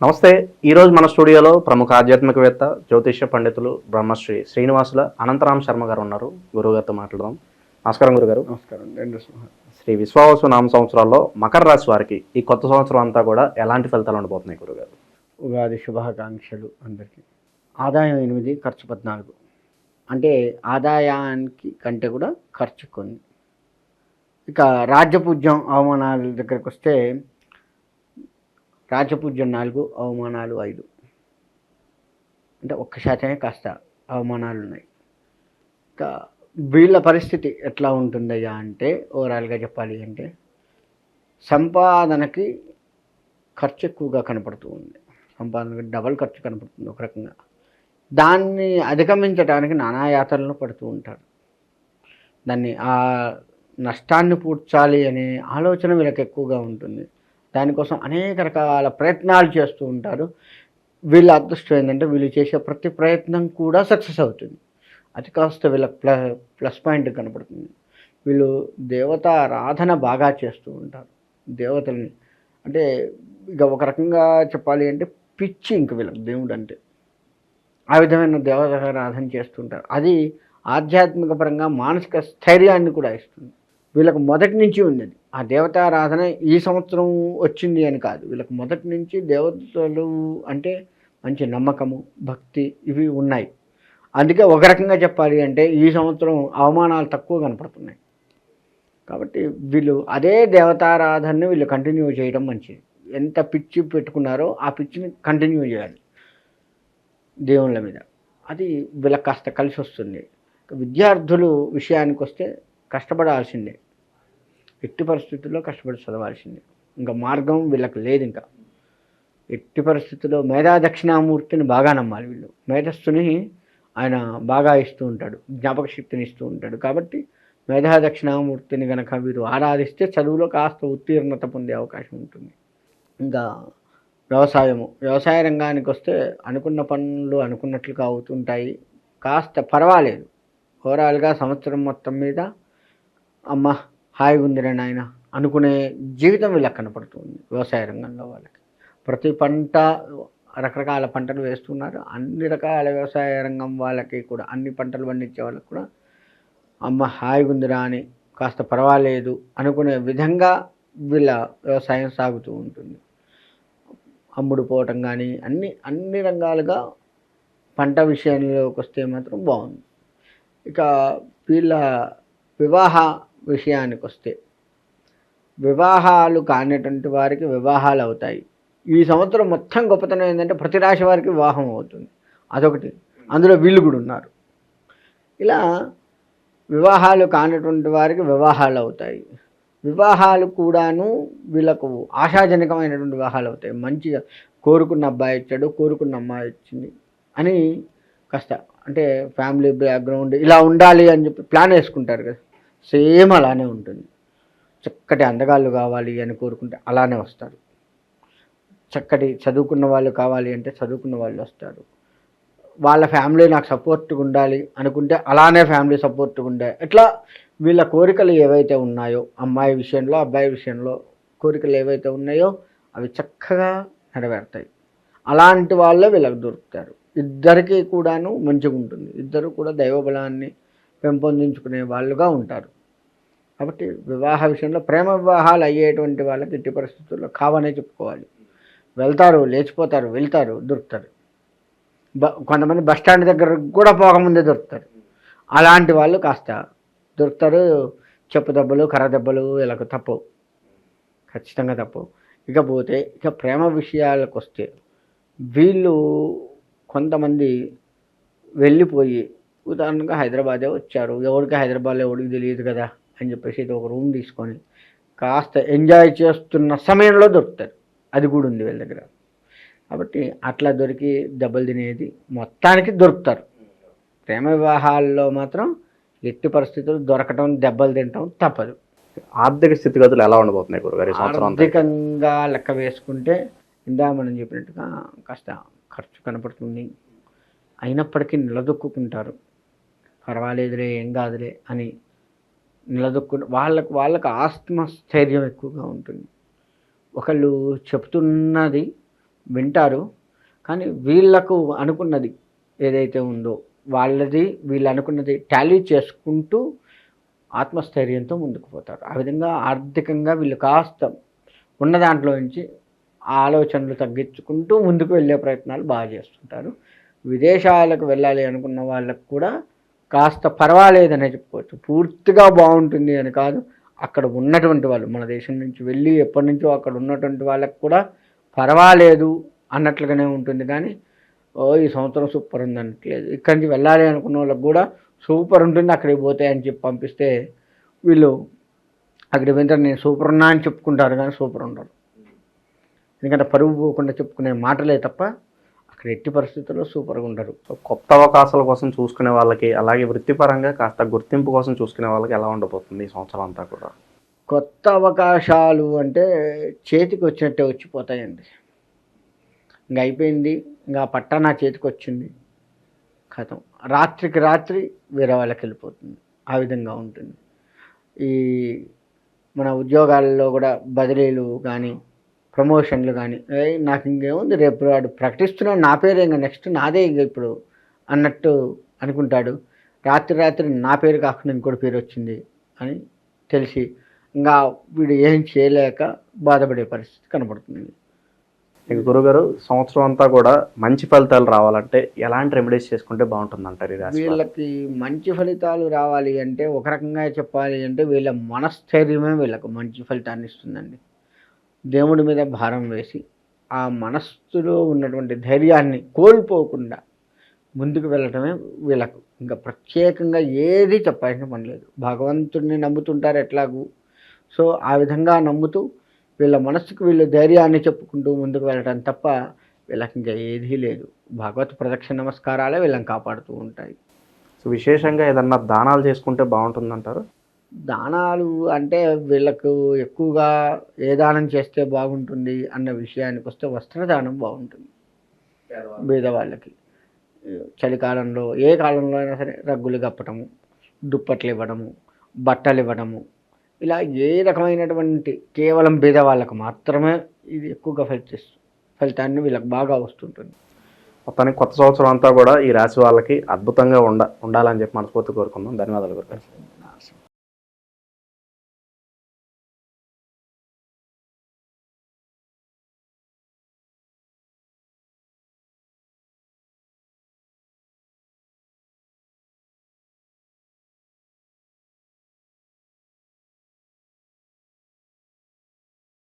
నమస్తే. ఈరోజు మన స్టూడియోలో ప్రముఖ ఆధ్యాత్మికవేత్త, జ్యోతిష్య పండితులు బ్రహ్మశ్రీ శ్రీనివాసుల అనంతరాం శర్మ గారు ఉన్నారు. గురువుగారితో మాట్లాడదాం. నమస్కారం గురుగారు. నమస్కారం. శ్రీ విశ్వావసు నామ సంవత్సరాల్లో మకర రాశి వారికి ఈ కొత్త సంవత్సరం అంతా కూడా ఎలాంటి ఫలితాలు ఉండబోతున్నాయి గురుగారు? ఉగాది శుభాకాంక్షలు అందరికీ. ఆదాయం 8, ఖర్చు 14. అంటే ఆదాయానికి కంటే కూడా ఖర్చు కొన్ని. ఇక రాజ్యపూజ్యం అవమానాల దగ్గరకు వస్తే రాజ్యపూజ్యం 4, అవమానాలు 5. అంటే 1% కాస్త అవమానాలు ఉన్నాయి. ఇంకా వీళ్ళ పరిస్థితి ఎట్లా ఉంటుందయ్యా అంటే ఓవరాల్గా చెప్పాలి అంటే సంపాదనకి ఖర్చు ఎక్కువగా కనపడుతూ ఉంది. సంపాదనకి డబల్ ఖర్చు కనపడుతుంది ఒక రకంగా. దాన్ని అధిగమించడానికి నానాయాతనలు పడుతూ ఉంటారు. దాన్ని ఆ నష్టాన్ని పూడ్చాలి అనే ఆలోచన వీళ్ళకి ఎక్కువగా ఉంటుంది. దానికోసం అనేక రకాల ప్రయత్నాలు చేస్తూ ఉంటారు. వీళ్ళ అదృష్టం ఏంటంటే వీళ్ళు చేసే ప్రతి ప్రయత్నం కూడా సక్సెస్ అవుతుంది. అది కాస్త వీళ్ళకి ప్లస్ పాయింట్ కనపడుతుంది. వీళ్ళు దేవతారాధన బాగా చేస్తూ ఉంటారు. దేవతల్ని అంటే ఇక ఒక రకంగా చెప్పాలి అంటే పిచ్చి ఇంక వీళ్ళకి దేవుడు అంటే. ఆ విధమైన దేవతారాధన చేస్తుంటారు. అది ఆధ్యాత్మిక పరంగా మానసిక స్థైర్యాన్ని కూడా ఇస్తుంది. వీళ్ళకు మొదటి నుంచి ఉంది. ఆ దేవతారాధన ఈ సంవత్సరం వచ్చింది అని కాదు. వీళ్ళకి మొదటి నుంచి దేవతలు అంటే మంచి నమ్మకము, భక్తి ఇవి ఉన్నాయి. అందుకే ఒక రకంగా చెప్పాలి అంటే ఈ సంవత్సరం అవమానాలు తక్కువ కనపడుతున్నాయి. కాబట్టి వీళ్ళు అదే దేవతారాధనని వీళ్ళు కంటిన్యూ చేయడం మంచిది. ఎంత పిచ్చి పెట్టుకున్నారో ఆ పిచ్చిని కంటిన్యూ చేయాలి దేవుళ్ళ మీద. అది వీళ్ళకి కాస్త కలిసి వస్తుంది. విద్యార్థులు విషయానికి వస్తే కష్టపడాల్సిందే. ఎట్టి పరిస్థితుల్లో కష్టపడి చదవాల్సిందే. ఇంకా మార్గం వీళ్ళకి లేదు. ఇంకా ఎట్టి పరిస్థితుల్లో మేధా దక్షిణామూర్తిని బాగా నమ్మాలి వీళ్ళు. మేధస్సుని ఆయన బాగా ఇస్తూ ఉంటాడు, జ్ఞాపక శక్తిని ఇస్తూ ఉంటాడు. కాబట్టి మేధా దక్షిణామూర్తిని కనుక వీరు ఆరాధిస్తే చదువులో కాస్త ఉత్తీర్ణత పొందే అవకాశం ఉంటుంది. ఇంకా వ్యవసాయ రంగానికి వస్తే అనుకున్న పనులు అనుకున్నట్లుగా అవుతుంటాయి. కాస్త పర్వాలేదు. ఓవరాల్గా సంవత్సరం మొత్తం మీద అమ్మ హాయిగా ఉందిరా నాయన అనుకునే జీవితం వీళ్ళకి కనపడుతుంది. వ్యవసాయ రంగంలో వాళ్ళకి ప్రతి పంట రకరకాల పంటలు వేస్తున్నారు. అన్ని రకాల వ్యవసాయ రంగం వాళ్ళకి కూడా, అన్ని పంటలు పండించే వాళ్ళకి కూడా అమ్మ హాయిగా ఉందిరా అని కాస్త పర్వాలేదు అనుకునే విధంగా వీళ్ళ వ్యవసాయం సాగుతూ ఉంటుంది. అమ్ముడు పోవటం కానీ అన్ని రంగాలుగా పంట విషయంలోకి వస్తే మాత్రం బాగుంది. ఇక వీళ్ళ వివాహ విషయానికి వస్తే వివాహాలు కానిటువంటి వారికి వివాహాలు అవుతాయి. ఈ సంవత్సరం మొత్తం గొప్పతనం ఏంటంటే ప్రతి రాశి వారికి వివాహం అవుతుంది. అదొకటి. అందులో వీళ్ళు కూడా ఉన్నారు. ఇలా వివాహాలు కానిటువంటి వారికి వివాహాలు అవుతాయి. వివాహాలు కూడాను వీళ్ళకు ఆశాజనకమైనటువంటి వివాహాలు అవుతాయి. మంచిగా కోరుకున్న అబ్బాయి ఇచ్చాడు, కోరుకున్న అమ్మాయి ఇచ్చింది అని కాస్త అంటే ఫ్యామిలీ బ్యాక్గ్రౌండ్ ఇలా ఉండాలి అని చెప్పి ప్లాన్ వేసుకుంటారు కదా, సేమ్ అలానే ఉంటుంది. చక్కటి అందగాళ్ళు కావాలి అని కోరుకుంటే అలానే వస్తారు. చక్కటి చదువుకున్న వాళ్ళు కావాలి అంటే చదువుకున్న వాళ్ళు వస్తారు. వాళ్ళ ఫ్యామిలీ నాకు సపోర్ట్గా ఉండాలి అనుకుంటే అలానే ఫ్యామిలీ సపోర్ట్గా ఉండాలి. ఇట్లా వీళ్ళ కోరికలు ఏవైతే ఉన్నాయో అమ్మాయి విషయంలో అబ్బాయి విషయంలో కోరికలు ఏవైతే ఉన్నాయో అవి చక్కగా నెరవేరుతాయి. అలాంటి వాళ్ళే వీళ్ళకి దొరుకుతారు. ఇద్దరికీ కూడాను మంచిగా ఉంటుంది. ఇద్దరు కూడా దైవబలాన్ని పెంపొందించుకునే వాళ్ళుగా ఉంటారు. కాబట్టి వివాహ విషయంలో ప్రేమ వివాహాలు అయ్యేటువంటి వాళ్ళకి ఎట్టి పరిస్థితుల్లో కావనే చెప్పుకోవాలి. వెళ్తారు, లేచిపోతారు, వెళ్తారు, దొరుకుతారు. కొంతమంది బస్టాండ్ దగ్గర కూడా పోకముందే దొరుకుతారు. అలాంటి వాళ్ళు కాస్త దొరుకుతారు. చెప్పు దెబ్బలు, కర్ర దెబ్బలు వీళ్ళకు తప్పవు, ఖచ్చితంగా తప్పవు. ఇకపోతే ప్రేమ విషయాలకు వస్తే వీళ్ళు కొంతమంది వెళ్ళిపోయి ఉదాహరణగా హైదరాబాదే వచ్చారు. ఎవరికి హైదరాబాద్లో ఎవరికి తెలియదు కదా అని చెప్పేసి ఇది ఒక రూమ్ తీసుకొని కాస్త ఎంజాయ్ చేస్తున్న సమయంలో దొరుకుతారు. అది కూడా ఉంది వీళ్ళ దగ్గర. కాబట్టి అట్లా దొరికి దెబ్బలు తినేది మొత్తానికి దొరుకుతారు. ప్రేమ వివాహాల్లో మాత్రం ఎట్టి పరిస్థితులు దొరకటం, దెబ్బలు తినటం తప్పదు. ఆర్థిక స్థితిగతులు ఎలా ఉండబోతున్నాయి గురుగారు? ఆర్థికంగా లెక్క వేసుకుంటే ఇందా మనం చెప్పినట్టుగా కాస్త ఖర్చు కనపడుతుంది. అయినప్పటికీ నిలదొక్కుంటారు. పర్వాలేదులే, ఏం కాదులే అని వాళ్ళకు ఆత్మస్థైర్యం ఎక్కువగా ఉంటుంది. ఒకళ్ళు చెప్తున్నది వింటారు. కానీ వీళ్ళకు అనుకున్నది ఏదైతే ఉందో వాళ్ళది వీళ్ళు అనుకున్నది టాలీ చేసుకుంటూ ఆత్మస్థైర్యంతో ముందుకు పోతారు. ఆ విధంగా ఆర్థికంగా వీళ్ళు కాస్త ఉన్న దాంట్లో నుంచి ఆలోచనలు తగ్గించుకుంటూ ముందుకు వెళ్ళే ప్రయత్నాలు బాగా చేస్తుంటారు. విదేశాలకు వెళ్ళాలి అనుకున్న వాళ్ళకు కూడా కాస్త పర్వాలేదనే చెప్పుకోవచ్చు. పూర్తిగా బాగుంటుంది అని కాదు, అక్కడ ఉన్నటువంటి వాళ్ళు మన దేశం నుంచి వెళ్ళి ఎప్పటి నుంచో అక్కడ ఉన్నటువంటి వాళ్ళకు కూడా పర్వాలేదు అన్నట్లుగానే ఉంటుంది. కానీ ఈ సంవత్సరం సూపర్ ఉంది అనట్లేదు. ఇక్కడి నుంచి వెళ్ళాలి అనుకున్న వాళ్ళకి కూడా సూపర్ ఉంటుంది, అక్కడికి పోతే అని చెప్పి పంపిస్తే వీళ్ళు అక్కడికి వెంటనే నేను సూపర్ ఉన్నా అని చెప్పుకుంటారు, కానీ సూపర్ ఉండరు. ఎందుకంటే పరువు పోకుండా చెప్పుకునే మాటలే తప్ప అక్కడ ఎట్టి పరిస్థితుల్లో సూపర్గా ఉండరు. సో కొత్త అవకాశాల కోసం చూసుకునే వాళ్ళకి, అలాగే వృత్తిపరంగా కాస్త గుర్తింపు కోసం చూసుకునే వాళ్ళకి ఎలా ఉండబోతుంది ఈ సంవత్సరం అంతా కూడా? కొత్త అవకాశాలు అంటే చేతికి వచ్చినట్టే వచ్చిపోతాయండి. ఇంకా అయిపోయింది, ఇంకా పట్టా నా చేతికి వచ్చింది, కథం రాత్రికి రాత్రి వేరే వాళ్ళకి వెళ్ళిపోతుంది. ఆ విధంగా ఉంటుంది. ఈ మన ఉద్యోగాల్లో కూడా బదిలీలు కానీ ప్రమోషన్లు కానీ, నాకు ఇంకేముంది రేపు వాడు ప్రకటిస్తున్నాడు నా పేరే, ఇంకా నెక్స్ట్ నాదే ఇంకా ఇప్పుడు అన్నట్టు అనుకుంటాడు. రాత్రి రాత్రి నా పేరు కాకుండా ఇంకోటి పేరు వచ్చింది అని తెలిసి ఇంకా వీడు ఏం చేయలేక బాధపడే పరిస్థితి కనబడుతుంది. ఇక గురుగారు, సంవత్సరం అంతా కూడా మంచి ఫలితాలు రావాలంటే ఎలాంటి రెమెడీస్ చేసుకుంటే బాగుంటుంది అంటారు ఈ రాశి వారు? వీళ్ళకి మంచి ఫలితాలు రావాలి అంటే ఒక రకంగా చెప్పాలి అంటే వీళ్ళ మనస్థైర్యమే వీళ్ళకు మంచి ఫలితాన్ని ఇస్తుందండి. దేవుడి మీద భారం వేసి ఆ మనస్సులో ఉన్నటువంటి ధైర్యాన్ని కోల్పోకుండా ముందుకు వెళ్ళటమే వీళ్ళకు. ఇంకా ప్రత్యేకంగా ఏది చెప్పాల్సిన పని లేదు. భగవంతుడిని నమ్ముతుంటారు ఎట్లాగూ. సో ఆ విధంగా నమ్ముతూ వీళ్ళ మనస్సుకు వీళ్ళు ధైర్యాన్ని చెప్పుకుంటూ ముందుకు వెళ్ళటం తప్ప వీళ్ళకి ఇంకా ఏదీ లేదు. భగవత్ ప్రదక్షిణ నమస్కారాలే వీళ్ళని కాపాడుతూ ఉంటాయి. సో విశేషంగా ఏదన్నా దానాలు చేసుకుంటే బాగుంటుందంటారు? దానాలు అంటే వీళ్ళకు ఎక్కువగా ఏ దానం చేస్తే బాగుంటుంది అన్న విషయానికి వస్తే వస్త్రదానం బాగుంటుంది. పేదవాళ్ళకి చలికాలంలో ఏ కాలంలో అయినా సరే రగ్గులు కప్పటము, దుప్పట్లు ఇవ్వడము, బట్టలు ఇవ్వడము, ఇలా ఏ రకమైనటువంటి కేవలం పేదవాళ్ళకు మాత్రమే ఇది ఎక్కువగా ఫలితాన్ని వీళ్ళకి బాగా వస్తుంటుంది. మొత్తానికి కొత్త సంవత్సరం అంతా కూడా ఈ రాశి వాళ్ళకి అద్భుతంగా ఉండాలని చెప్పి మనస్ఫూర్తి కోరుకుందాం. ధన్యవాదాలు గురుగారు.